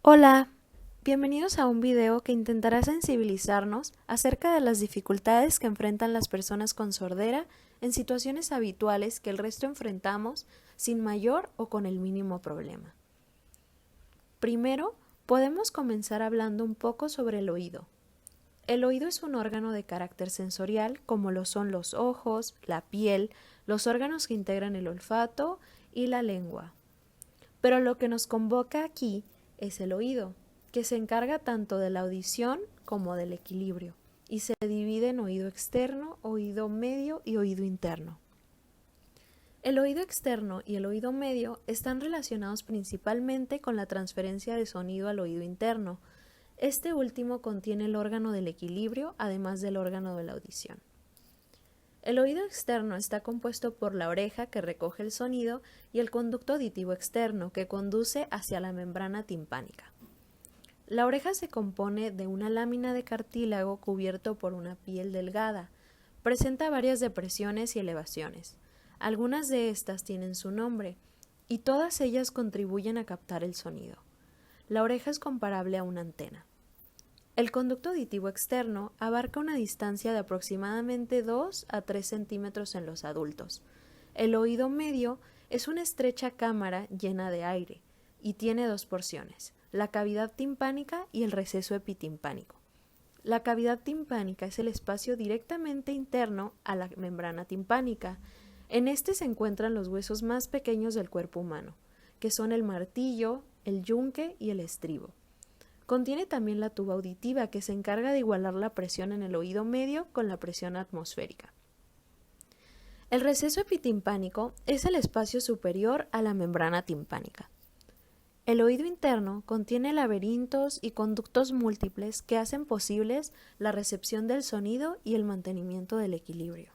Hola, bienvenidos a un video que intentará sensibilizarnos acerca de las dificultades que enfrentan las personas con sordera en situaciones habituales que el resto enfrentamos sin mayor o con el mínimo problema. Primero, podemos comenzar hablando un poco sobre el oído. El oído es un órgano de carácter sensorial como lo son los ojos, la piel, los órganos que integran el olfato y la lengua. Pero lo que nos convoca aquí es el oído, que se encarga tanto de la audición como del equilibrio, y se divide en oído externo, oído medio y oído interno. El oído externo y el oído medio están relacionados principalmente con la transferencia de sonido al oído interno. Este último contiene el órgano del equilibrio, además del órgano de la audición. El oído externo está compuesto por la oreja, que recoge el sonido, y el conducto auditivo externo, que conduce hacia la membrana timpánica. La oreja se compone de una lámina de cartílago cubierto por una piel delgada. Presenta varias depresiones y elevaciones. Algunas de estas tienen su nombre, y todas ellas contribuyen a captar el sonido. La oreja es comparable a una antena. El conducto auditivo externo abarca una distancia de aproximadamente 2 a 3 centímetros en los adultos. El oído medio es una estrecha cámara llena de aire y tiene dos porciones, la cavidad timpánica y el receso epitimpánico. La cavidad timpánica es el espacio directamente interno a la membrana timpánica. En este se encuentran los huesos más pequeños del cuerpo humano, que son el martillo, el yunque y el estribo. Contiene también la tuba auditiva, que se encarga de igualar la presión en el oído medio con la presión atmosférica. El receso epitimpánico es el espacio superior a la membrana timpánica. El oído interno contiene laberintos y conductos múltiples que hacen posibles la recepción del sonido y el mantenimiento del equilibrio.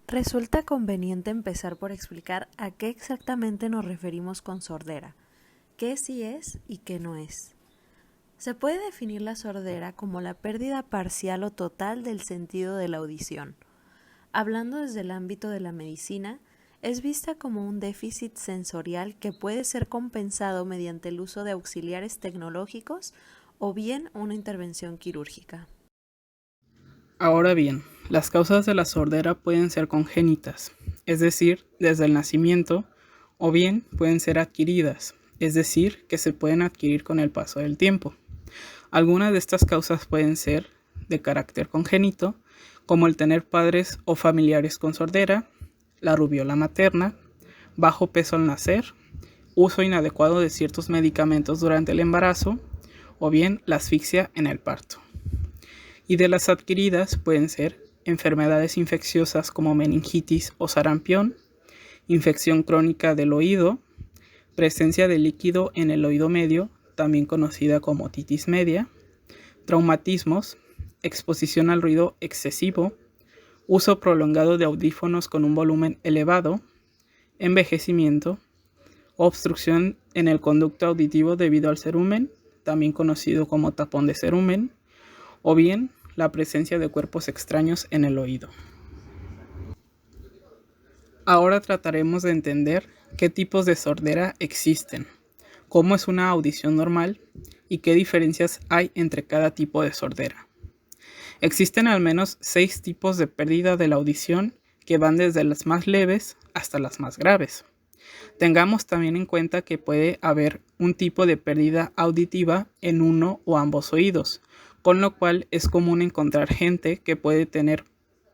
Resulta conveniente empezar por explicar a qué exactamente nos referimos con sordera, qué sí es y qué no es. Se puede definir la sordera como la pérdida parcial o total del sentido de la audición. Hablando desde el ámbito de la medicina, es vista como un déficit sensorial que puede ser compensado mediante el uso de auxiliares tecnológicos o bien una intervención quirúrgica. Ahora bien, las causas de la sordera pueden ser congénitas, es decir, desde el nacimiento, o bien pueden ser adquiridas, es decir, que se pueden adquirir con el paso del tiempo. Algunas de estas causas pueden ser de carácter congénito, como el tener padres o familiares con sordera, la rubiola materna, bajo peso al nacer, uso inadecuado de ciertos medicamentos durante el embarazo, o bien la asfixia en el parto. Y de las adquiridas pueden ser enfermedades infecciosas como meningitis o sarampión, infección crónica del oído, presencia de líquido en el oído medio, también conocida como otitis media, traumatismos, exposición al ruido excesivo, uso prolongado de audífonos con un volumen elevado, envejecimiento, obstrucción en el conducto auditivo debido al cerumen, también conocido como tapón de cerumen, o bien la presencia de cuerpos extraños en el oído. Ahora trataremos de entender qué tipos de sordera existen, cómo es una audición normal y qué diferencias hay entre cada tipo de sordera. Existen al menos 6 tipos de pérdida de la audición que van desde las más leves hasta las más graves. Tengamos también en cuenta que puede haber un tipo de pérdida auditiva en uno o ambos oídos, con lo cual es común encontrar gente que puede tener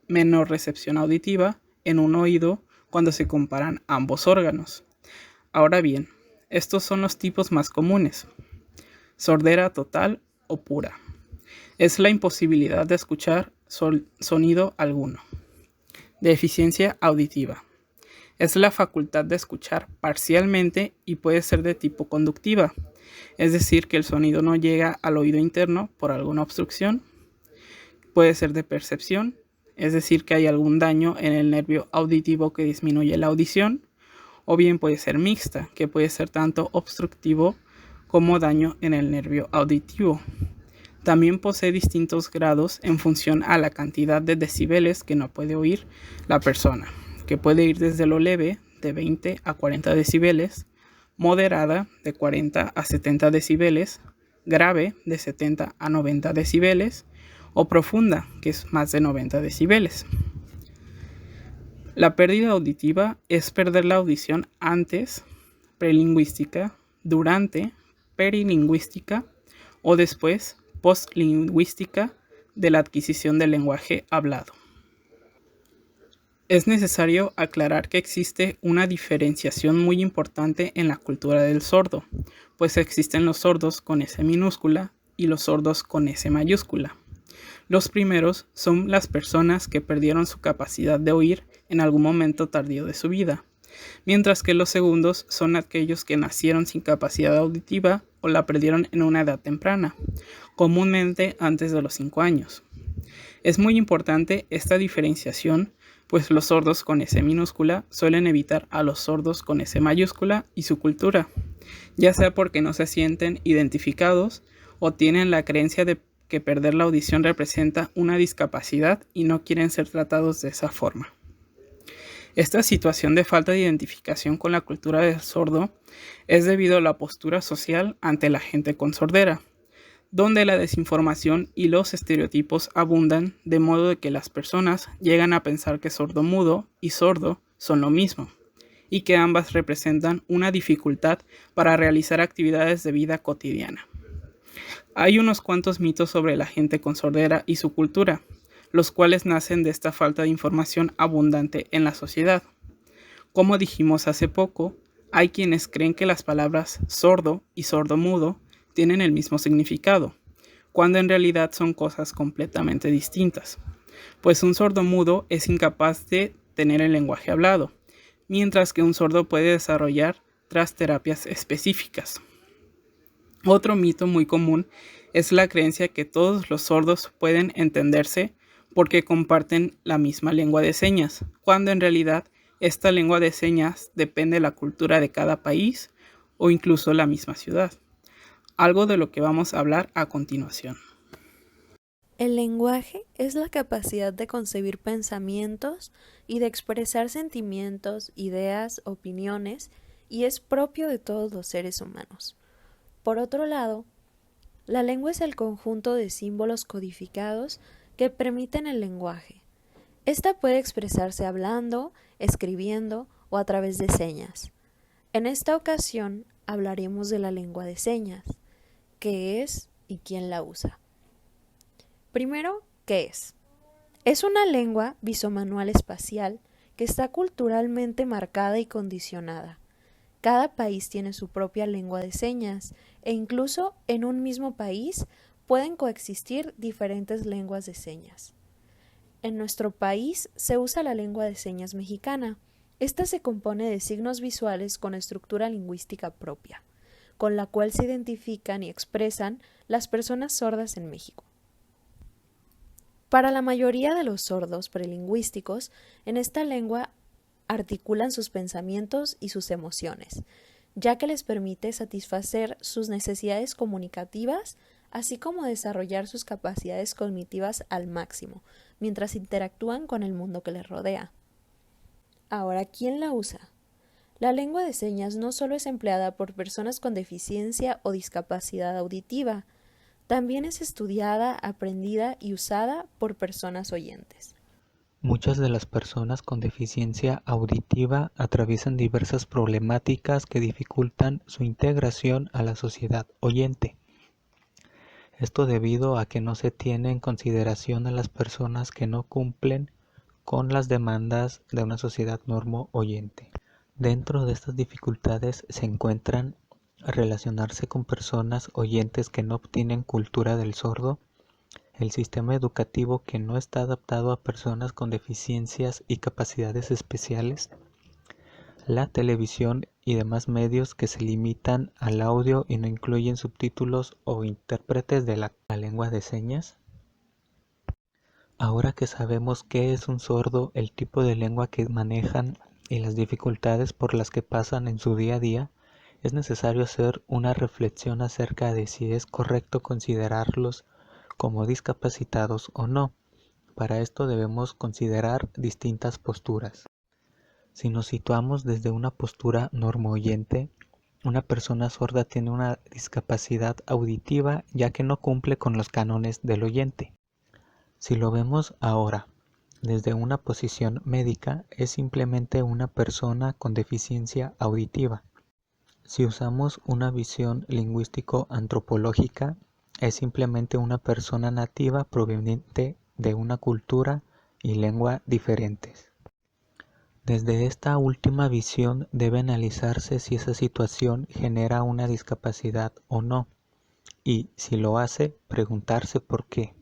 menor recepción auditiva en un oído cuando se comparan ambos órganos. Ahora bien, estos son los tipos más comunes. Sordera total o pura. Es la imposibilidad de escuchar sonido alguno. Deficiencia auditiva. Es la facultad de escuchar parcialmente y puede ser de tipo conductiva, es decir, que el sonido no llega al oído interno por alguna obstrucción. Puede ser de percepción, es decir, que hay algún daño en el nervio auditivo que disminuye la audición, o bien puede ser mixta, que puede ser tanto obstructivo como daño en el nervio auditivo. También posee distintos grados en función a la cantidad de decibeles que no puede oír la persona, que puede ir desde lo leve, de 20 a 40 decibeles, moderada, de 40 a 70 decibeles, grave de 70 a 90 decibeles o profunda, que es más de 90 decibeles. La pérdida auditiva es perder la audición antes, prelingüística, durante, perilingüística o después, postlingüística, de la adquisición del lenguaje hablado. Es necesario aclarar que existe una diferenciación muy importante en la cultura del sordo, pues existen los sordos con S minúscula y los sordos con S mayúscula. Los primeros son las personas que perdieron su capacidad de oír en algún momento tardío de su vida, mientras que los segundos son aquellos que nacieron sin capacidad auditiva o la perdieron en una edad temprana, comúnmente antes de los 5 años. Es muy importante esta diferenciación, pues los sordos con S minúscula suelen evitar a los sordos con S mayúscula y su cultura, ya sea porque no se sienten identificados o tienen la creencia de que perder la audición representa una discapacidad y no quieren ser tratados de esa forma. Esta situación de falta de identificación con la cultura del sordo es debido a la postura social ante la gente con sordera, donde la desinformación y los estereotipos abundan, de modo de que las personas llegan a pensar que sordomudo y sordo son lo mismo, y que ambas representan una dificultad para realizar actividades de vida cotidiana. Hay unos cuantos mitos sobre la gente con sordera y su cultura, los cuales nacen de esta falta de información abundante en la sociedad. Como dijimos hace poco, hay quienes creen que las palabras sordo y sordomudo tienen el mismo significado, cuando en realidad son cosas completamente distintas, pues un sordomudo es incapaz de tener el lenguaje hablado, mientras que un sordo puede desarrollar tras terapias específicas. Otro mito muy común es la creencia que todos los sordos pueden entenderse porque comparten la misma lengua de señas, cuando en realidad esta lengua de señas depende de la cultura de cada país o incluso la misma ciudad, algo de lo que vamos a hablar a continuación. El lenguaje es la capacidad de concebir pensamientos y de expresar sentimientos, ideas, opiniones, y es propio de todos los seres humanos. Por otro lado, la lengua es el conjunto de símbolos codificados que permiten el lenguaje. Esta puede expresarse hablando, escribiendo o a través de señas. En esta ocasión hablaremos de la lengua de señas, qué es y quién la usa. Primero, ¿qué es? Es una lengua visomanual espacial que está culturalmente marcada y condicionada. Cada país tiene su propia lengua de señas e incluso en un mismo país pueden coexistir diferentes lenguas de señas. En nuestro país se usa la lengua de señas mexicana. Esta se compone de signos visuales con estructura lingüística propia, con la cual se identifican y expresan las personas sordas en México. Para la mayoría de los sordos prelingüísticos, en esta lengua articulan sus pensamientos y sus emociones, ya que les permite satisfacer sus necesidades comunicativas, así como desarrollar sus capacidades cognitivas al máximo, mientras interactúan con el mundo que les rodea. Ahora, ¿quién la usa? La lengua de señas no solo es empleada por personas con deficiencia o discapacidad auditiva, también es estudiada, aprendida y usada por personas oyentes. Muchas de las personas con deficiencia auditiva atraviesan diversas problemáticas que dificultan su integración a la sociedad oyente. Esto debido a que no se tiene en consideración a las personas que no cumplen con las demandas de una sociedad normo oyente. Dentro de estas dificultades se encuentran relacionarse con personas oyentes que no obtienen cultura del sordo, el sistema educativo que no está adaptado a personas con deficiencias y capacidades especiales, la televisión y demás medios que se limitan al audio y no incluyen subtítulos o intérpretes de la lengua de señas. Ahora que sabemos qué es un sordo, el tipo de lengua que manejan y las dificultades por las que pasan en su día a día, es necesario hacer una reflexión acerca de si es correcto considerarlos como discapacitados o no. Para esto debemos considerar distintas posturas. Si nos situamos desde una postura normoyente, una persona sorda tiene una discapacidad auditiva ya que no cumple con los cánones del oyente. Si lo vemos ahora desde una posición médica, es simplemente una persona con deficiencia auditiva. Si usamos una visión lingüístico-antropológica, es simplemente una persona nativa proveniente de una cultura y lengua diferentes. Desde esta última visión debe analizarse si esa situación genera una discapacidad o no, y si lo hace, preguntarse por qué.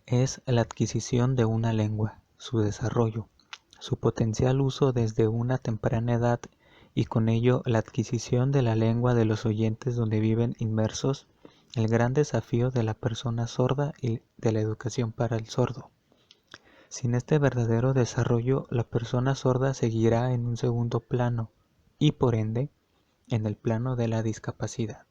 Es la adquisición de una lengua, su desarrollo, su potencial uso desde una temprana edad y con ello la adquisición de la lengua de los oyentes donde viven inmersos, el gran desafío de la persona sorda y de la educación para el sordo. Sin este verdadero desarrollo, la persona sorda seguirá en un segundo plano y por ende en el plano de la discapacidad.